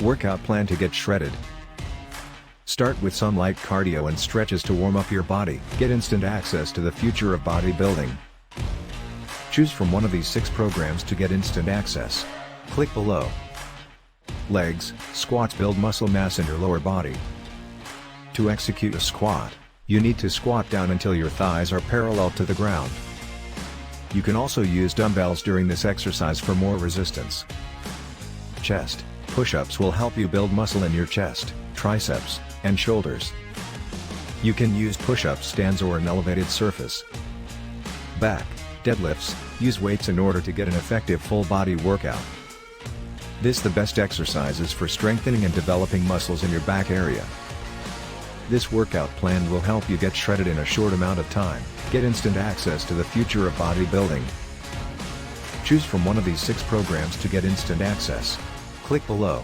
Workout plan to get shredded. Start with some light cardio and stretches to warm up your body. Get instant access to the future of bodybuilding. Choose from one of these 6 programs to get instant access. Click below. Legs, squats build muscle mass in your lower body. To execute a squat, you need to squat down until your thighs are parallel to the ground. You can also use dumbbells during this exercise for more resistance. Chest, push-ups will help you build muscle in your chest, triceps, and shoulders. You can use push-up stands or an elevated surface. Back, deadlifts, use weights in order to get an effective full body workout. This the best exercises for strengthening and developing muscles in your back area. This workout plan will help you get shredded in a short amount of time. Get instant access to the future of bodybuilding. Choose from one of these 6 programs to get instant access. Click below.